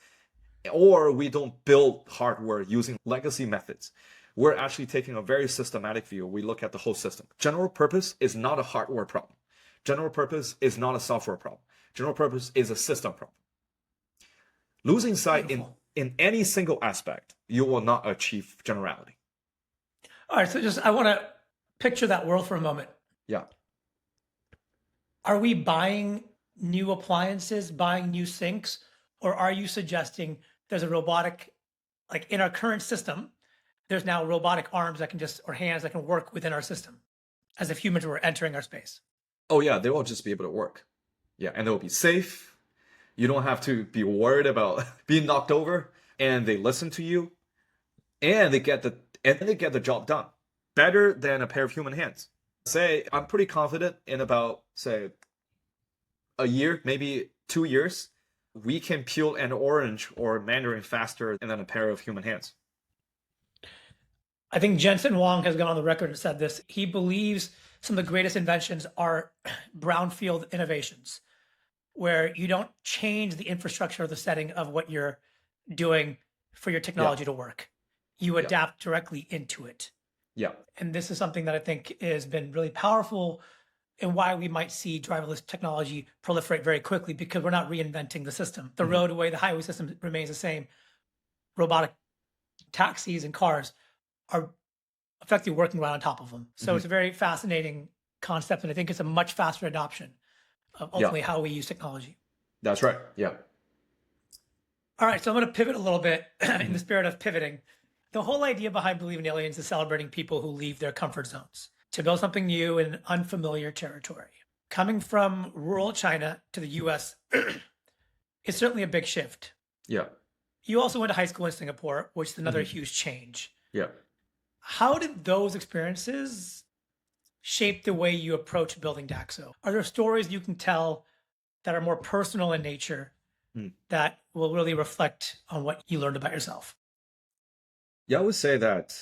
or we don't build hardware using legacy methods. We're actually taking a very systematic view. We look at the whole system. General purpose is not a hardware problem. General purpose is not a software problem. General purpose is a system problem. Losing sight in any single aspect, you will not achieve generality. All right, so I want to picture that world for a moment. Yeah. Are we buying new appliances, buying new sinks, or are you suggesting there's a robotic, like in our current system, there's now robotic arms that can or hands that can work within our system as if humans were entering our space? Oh yeah, they will just be able to work. Yeah, and they'll be safe. You don't have to be worried about being knocked over, and they listen to you, and they get the job done better than a pair of human hands. Say, I'm pretty confident in about, say, a year, maybe 2 years, we can peel an orange or mandarin faster than a pair of human hands. I think Jensen Huang has gone on the record and said this. He believes some of the greatest inventions are brownfield innovations, where you don't change the infrastructure or the setting of what you're doing for your technology to work. You adapt directly into it. Yeah. And this is something that I think has been really powerful and why we might see driverless technology proliferate very quickly, because we're not reinventing the system. The roadway, the highway system remains the same. Robotic taxis and cars are effectively working right on top of them. So it's a very fascinating concept, and I think it's a much faster adoption of ultimately how we use technology. That's right. Yeah. All right, so I'm going to pivot a little bit in the spirit of pivoting. The whole idea behind Believe in Aliens is celebrating people who leave their comfort zones to build something new in unfamiliar territory. Coming from rural China to the US is certainly a big shift. Yeah. You also went to high school in Singapore, which is another huge change. Yeah. How did those experiences shape the way you approach building DAXO? Are there stories you can tell that are more personal in nature that will really reflect on what you learned about yourself? Yeah, I would say that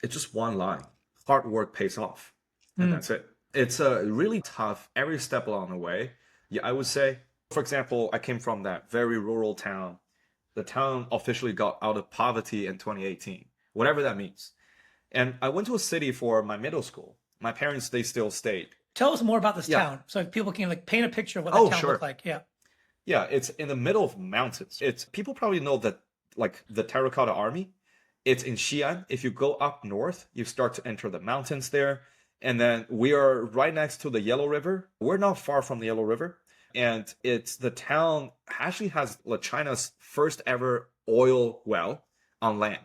it's just one line. Hard work pays off. And that's it. It's really tough every step along the way. Yeah, I would say, for example, I came from that very rural town. The town officially got out of poverty in 2018, whatever that means. And I went to a city for my middle school. My parents, they still stayed. Tell us more about this town so people can like paint a picture of what that town looked like. Yeah. Yeah, it's in the middle of mountains. It's people probably know that like the Terracotta Army. It's in Xi'an. If you go up north, you start to enter the mountains there. And then we are right next to the Yellow River. We're not far from the Yellow River. And it's the town actually has China's first ever oil well on land.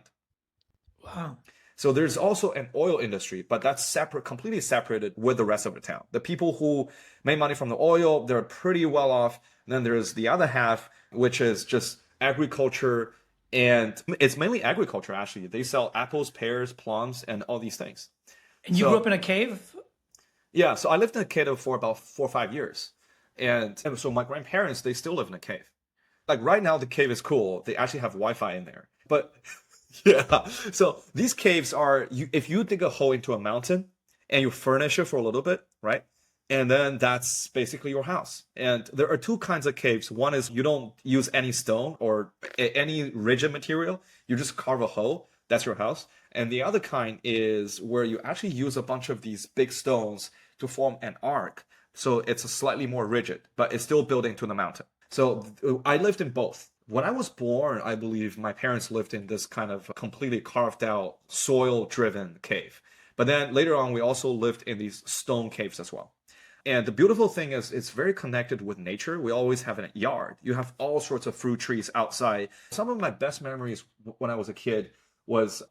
Wow. So there's also an oil industry, but that's separate, completely separated with the rest of the town. The people who make money from the oil, they're pretty well off. And then there's the other half, which is just agriculture. And it's mainly agriculture, actually. They sell apples, pears, plums, and all these things. And you grew up in a cave? Yeah, so I lived in a cave for about 4 or 5 years. And so my grandparents, they still live in a cave. Like right now, the cave is cool. They actually have Wi-Fi in there. But yeah, so these caves are, if you dig a hole into a mountain and you furnish it for a little bit, right? And then that's basically your house. And there are two kinds of caves. One is you don't use any stone or any rigid material. You just carve a hole. That's your house. And the other kind is where you actually use a bunch of these big stones to form an arc. So it's a slightly more rigid, but it's still built into the mountain. So I lived in both. When I was born, I believe my parents lived in this kind of completely carved out, soil-driven cave. But then later on, we also lived in these stone caves as well. And the beautiful thing is it's very connected with nature. We always have a yard. You have all sorts of fruit trees outside. Some of my best memories when I was a kid was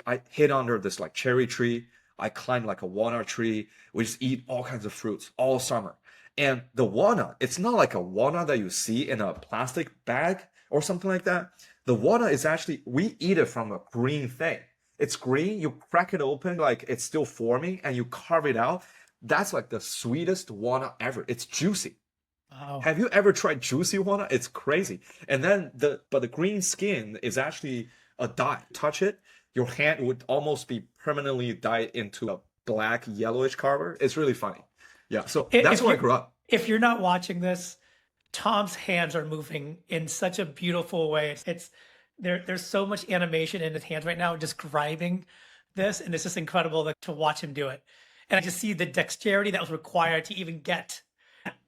I hid under this like cherry tree. I climbed like a walnut tree. We just eat all kinds of fruits all summer. And the walnut, it's not like a walnut that you see in a plastic bag or something like that. The walnut is actually, we eat it from a green thing. It's green, you crack it open like it's still forming and you carve it out. That's like the sweetest walnut ever. It's juicy. Wow. Have you ever tried juicy walnut? It's crazy. And then the green skin is actually a dye. Touch it, your hand would almost be permanently dyed into a black yellowish color. It's really funny. Yeah, so that's where I grew up. If you're not watching this, Tom's hands are moving in such a beautiful way. There's so much animation in his hands right now describing this, and it's just incredible to watch him do it. And I just see the dexterity that was required to even get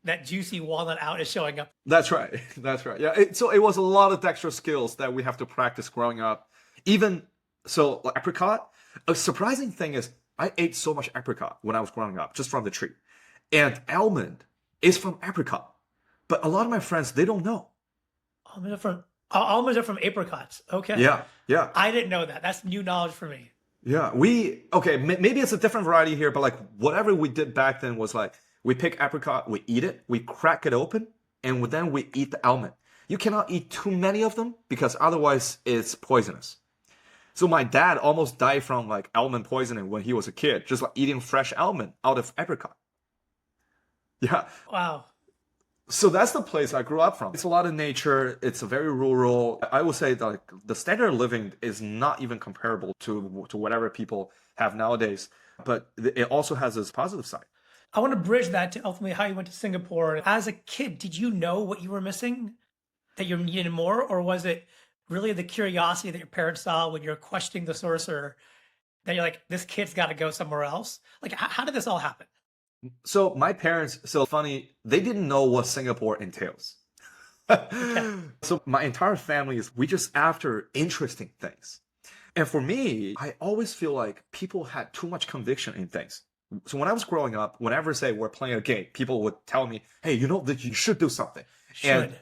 that juicy walnut out is showing up. That's right. That's right. Yeah. So it was a lot of dexterous skills that we have to practice growing up. Even so, like apricot. A surprising thing is I ate so much apricot when I was growing up, just from the tree. And almond is from apricot. But a lot of my friends, they don't know. Almonds are from apricots. Okay. Yeah. Yeah. I didn't know that. That's new knowledge for me. Yeah. Maybe it's a different variety here, but like whatever we did back then was like, we pick apricot, we eat it, we crack it open, and then we eat the almond. You cannot eat too many of them because otherwise it's poisonous. So my dad almost died from like almond poisoning when he was a kid, just like eating fresh almond out of apricot. Yeah. Wow. So that's the place I grew up from. It's a lot of nature. It's very rural. I would say that like, the standard of living is not even comparable to whatever people have nowadays, but it also has its positive side. I want to bridge that to ultimately how you went to Singapore. As a kid, did you know what you were missing, that you needed more? Or was it really the curiosity that your parents saw when you're questioning the sorcerer, that you're like, this kid's got to go somewhere else? Like, how did this all happen? So my parents, so funny, they didn't know what Singapore entails. Okay. So my entire family we just after interesting things. And for me, I always feel like people had too much conviction in things. So when I was growing up, whenever say we're playing a game, people would tell me, "Hey, you know that you should do something." Should.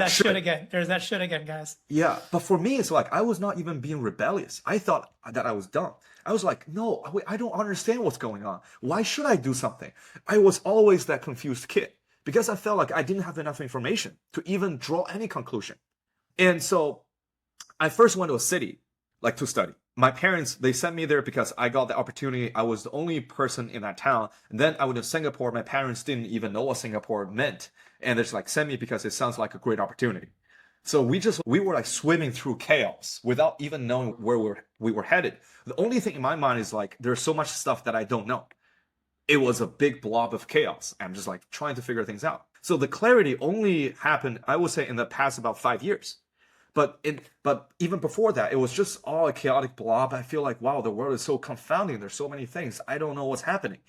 Should again. There's that should again, guys. Yeah, but for me, it's like I was not even being rebellious. I thought that I was dumb. I was like, no, I don't understand what's going on. Why should I do something? I was always that confused kid because I felt like I didn't have enough information to even draw any conclusion. And so I first went to a city, like to study. My parents, they sent me there because I got the opportunity. I was the only person in that town. And then I went to Singapore. My parents didn't even know what Singapore meant. And they just like sent me because it sounds like a great opportunity. So we were like swimming through chaos without even knowing where we were headed. The only thing in my mind is like, there's so much stuff that I don't know. It was a big blob of chaos. I'm just like trying to figure things out. So the clarity only happened, I would say, in the past about 5 years. But even before that, it was just all a chaotic blob. I feel like, wow, the world is so confounding. There's so many things. I don't know what's happening.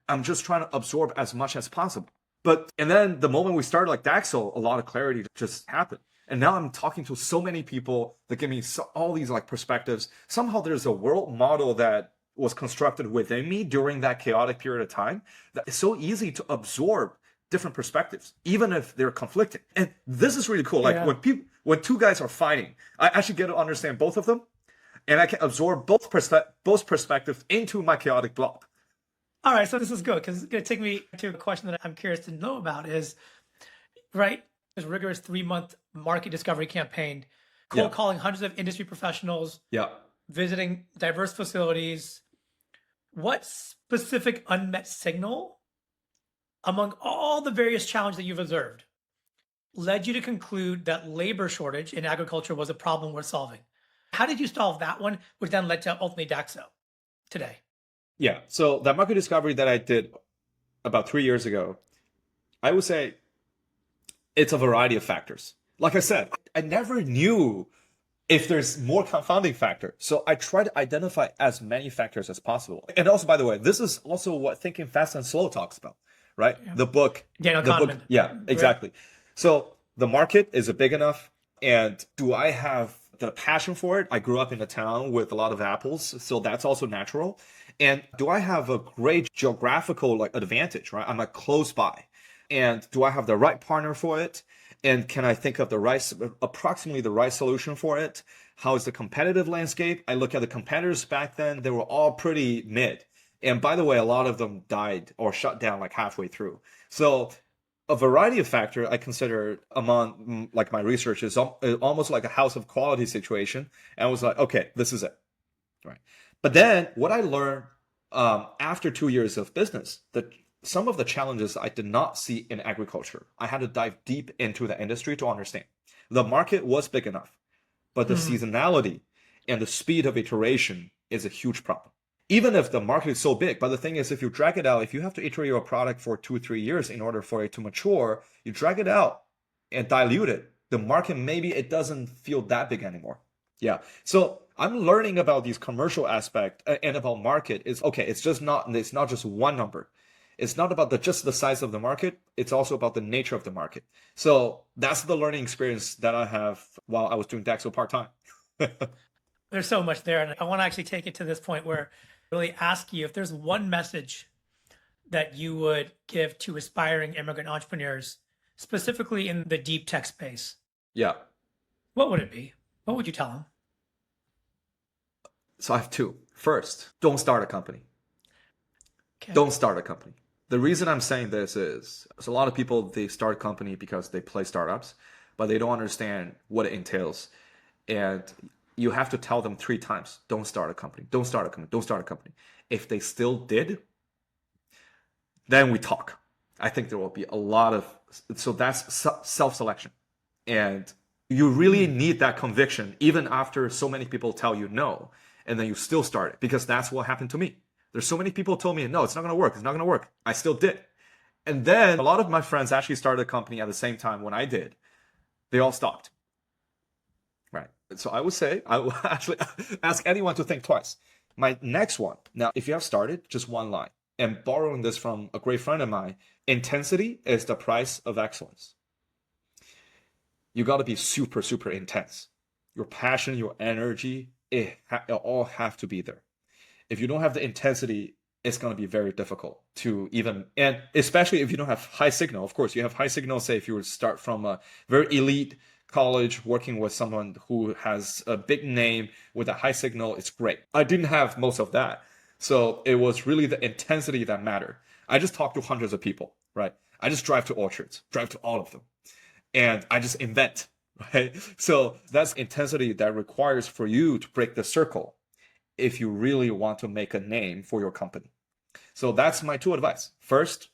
I'm just trying to absorb as much as possible. And then the moment we started like DAXO, a lot of clarity just happened. And now I'm talking to so many people that give me all these like perspectives. Somehow there's a world model that was constructed within me during that chaotic period of time that is so easy to absorb different perspectives, even if they're conflicting. And this is really cool. Like Yeah. when two guys are fighting, I actually get to understand both of them, and I can absorb both perspectives into my chaotic blob. All right, so this is good because it's going to take me to a question that I'm curious to know about is, right, this rigorous 3-month market discovery campaign, cold Yeah, calling hundreds of industry professionals, yeah. visiting diverse facilities. What specific unmet signal among all the various challenges that you've observed led you to conclude that labor shortage in agriculture was a problem worth solving? How did you solve that one, which then led to ultimately DAXO today? Yeah. So that market discovery that I did about 3 years ago, I would say it's a variety of factors. Like I said, I never knew if there's more confounding factor. So I try to identify as many factors as possible. And also, by the way, this is also what Thinking Fast and Slow talks about, right? Yeah. Daniel The book, Kahneman. yeah, Right. exactly. So the market is it big enough? And do I have the passion for it? I grew up in a town with a lot of apples, so that's also natural. And do I have a great geographical like advantage, right? I'm like close by. And do I have the right partner for it? And can I think of approximately the right solution for it? How is the competitive landscape? I look at the competitors back then, they were all pretty mid. And by the way, a lot of them died or shut down like halfway through. So a variety of factors I consider among like my research is almost like a house of quality situation. And I was like, okay, this is it. Right. But then what I learned after 2 years of business, that some of the challenges I did not see in agriculture, I had to dive deep into the industry to understand. The market was big enough, but the Hmm. seasonality and the speed of iteration is a huge problem. Even if the market is so big, but the thing is, if you drag it out, if you have to iterate your product for 2, 3 years in order for it to mature, you drag it out and dilute it. The market maybe it doesn't feel that big anymore. Yeah. So I'm learning about these commercial aspect and about market is okay. It's not just one number. It's not about just the size of the market. It's also about the nature of the market. So that's the learning experience that I have while I was doing DAXO part time. There's so much there. And I want to actually take it to this point where I really ask you if there's one message that you would give to aspiring immigrant entrepreneurs, specifically in the deep tech space, Yeah. what would it be? What would you tell them? So I have two. First, don't start a company. Okay. Don't start a company. The reason I'm saying this is so a lot of people they start a company because they play startups, but they don't understand what it entails. And you have to tell them 3 times, don't start a company, don't start a company, don't start a company. If they still did, then we talk. I think there will be a lot of so that's self-selection. And you really Hmm. need that conviction even after so many people tell you no, and then you still start it because that's what happened to me. There's so many people told me no, it's not going to work, it's not going to work. I still did. And then a lot of my friends actually started a company at the same time when I did. They all stopped. Right. So I would say I will actually ask anyone to think twice. My next one. Now, if you have started, just one line. And borrowing this from a great friend of mine, intensity is the price of excellence. You got to be super, super intense. Your passion, your energy, it all have to be there. If you don't have the intensity, it's going to be very difficult to even, and especially if you don't have high signal. Of course, you have high signal, say if you would start from a very elite college working with someone who has a big name with a high signal, it's great. I didn't have most of that. So it was really the intensity that mattered. I just talked to hundreds of people, right? I just drive to orchards, drive to all of them, and I just invent, right? So that's intensity that requires for you to break the circle if you really want to make a name for your company. So that's my two advice. First,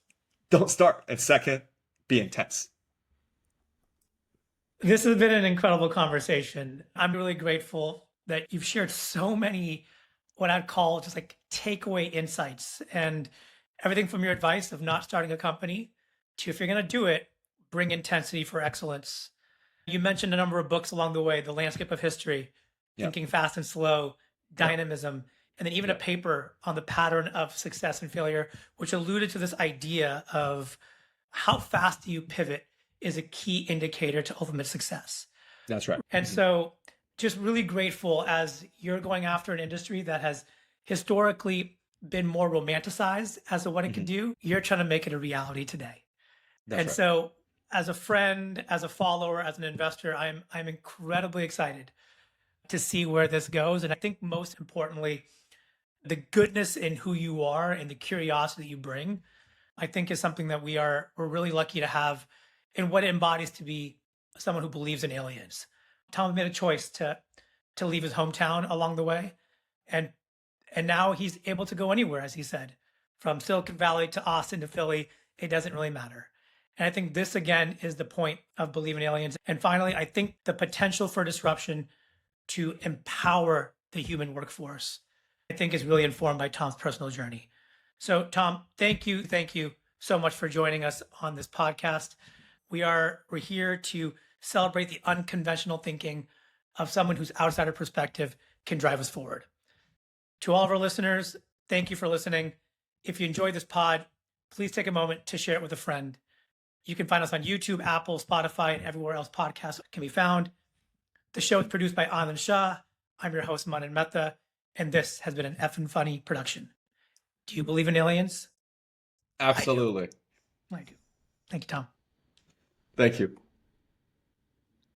don't start. And second, be intense. This has been an incredible conversation. I'm really grateful that you've shared so many, what I'd call just like takeaway insights and everything from your advice of not starting a company to if you're going to do it, bring intensity for excellence. You mentioned a number of books along the way, The Landscape of History, Yeah. Thinking Fast and Slow, Yeah. Dynamism, and then even a Yeah. paper on the pattern of success and failure, which alluded to this idea of how fast do you pivot is a key indicator to ultimate success. That's right. And so just really grateful as you're going after an industry that has historically been more romanticized as to what it can do. You're trying to make it a reality today. That's And right. so as a friend, as a follower, as an investor, I'm incredibly excited to see where this goes. And I think most importantly, the goodness in who you are and the curiosity you bring, I think is something that we're really lucky to have in what it embodies to be someone who believes in aliens. Tom made a choice to leave his hometown along the way, and now he's able to go anywhere, as he said, from Silicon Valley to Austin to Philly. It doesn't really matter. And I think this again is the point of Believe in Aliens. And finally, I think the potential for disruption to empower the human workforce, I think, is really informed by Tom's personal journey. So, Tom, thank you so much for joining us on this podcast. We're here to celebrate the unconventional thinking of someone whose outsider perspective can drive us forward. To all of our listeners, thank you for listening. If you enjoyed this pod, please take a moment to share it with a friend. You can find us on YouTube, Apple, Spotify, and everywhere else podcasts can be found. The show is produced by Anand Shah. I'm your host, Manan Mehta, and this has been an effing funny production. Do you believe in aliens? Absolutely. I do. Thank you, Tom. Thank you.